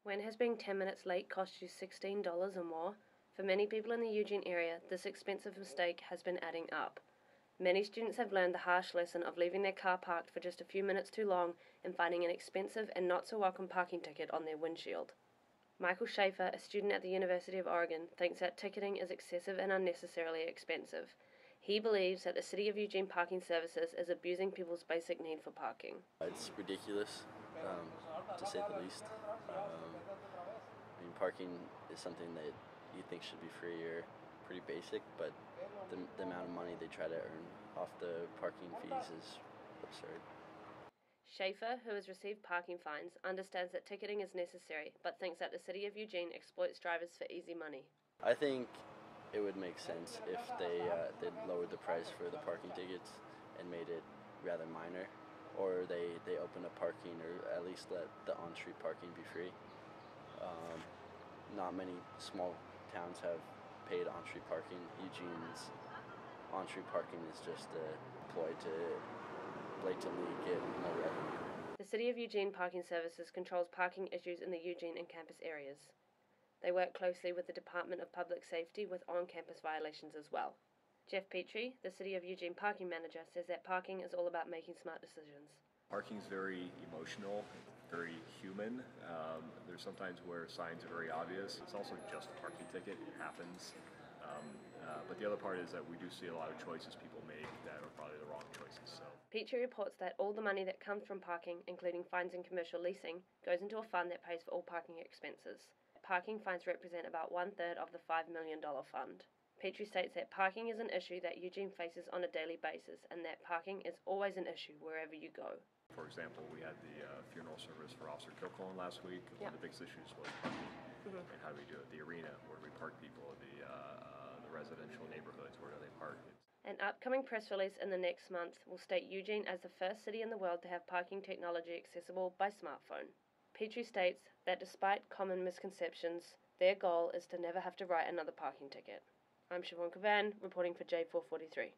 When has being 10 minutes late cost you $16 or more? For many people in the Eugene area, this expensive mistake has been adding up. Many students have learned the harsh lesson of leaving their car parked for just a few minutes too long and finding an expensive and not so welcome parking ticket on their windshield. Michael Schaefer, a student at the University of Oregon, thinks that ticketing is excessive and unnecessarily expensive. He believes that the City of Eugene Parking Services is abusing people's basic need for parking. It's ridiculous, to say the least. Parking is something that you think should be free or pretty basic, but the amount of money they try to earn off the parking fees is absurd. Schaefer, who has received parking fines, understands that ticketing is necessary, but thinks that the City of Eugene exploits drivers for easy money. I think it would make sense if they lowered the price for the parking tickets and made it rather minor, or they open up parking, or at least let the on-street parking be free. Not many small towns have paid on-street parking. Eugene's on-street parking is just a ploy to blatantly get more revenue. The City of Eugene Parking Services controls parking issues in the Eugene and campus areas. They work closely with the Department of Public Safety with on-campus violations as well. Jeff Petrie, the City of Eugene parking manager, says that parking is all about making smart decisions. Parking is very emotional, very human. There's sometimes where signs are very obvious. It's also just a parking ticket. It happens. But the other part is that we do see a lot of choices people make that are probably the wrong choices. So Petrie reports that all the money that comes from parking, including fines and commercial leasing, goes into a fund that pays for all parking expenses. Parking fines represent about 1/3 of the $5 million fund. Petrie states that parking is an issue that Eugene faces on a daily basis, and that parking is always an issue wherever you go. For example, we had the funeral service for Officer Kilcullen last week. One of the biggest issues was parking. And how do we do it? The arena, where do we park people? The residential neighborhoods, where do they park? An upcoming press release in the next month will state Eugene as the first city in the world to have parking technology accessible by smartphone. Petrie states that despite common misconceptions, their goal is to never have to write another parking ticket. I'm Cavan, reporting for J443.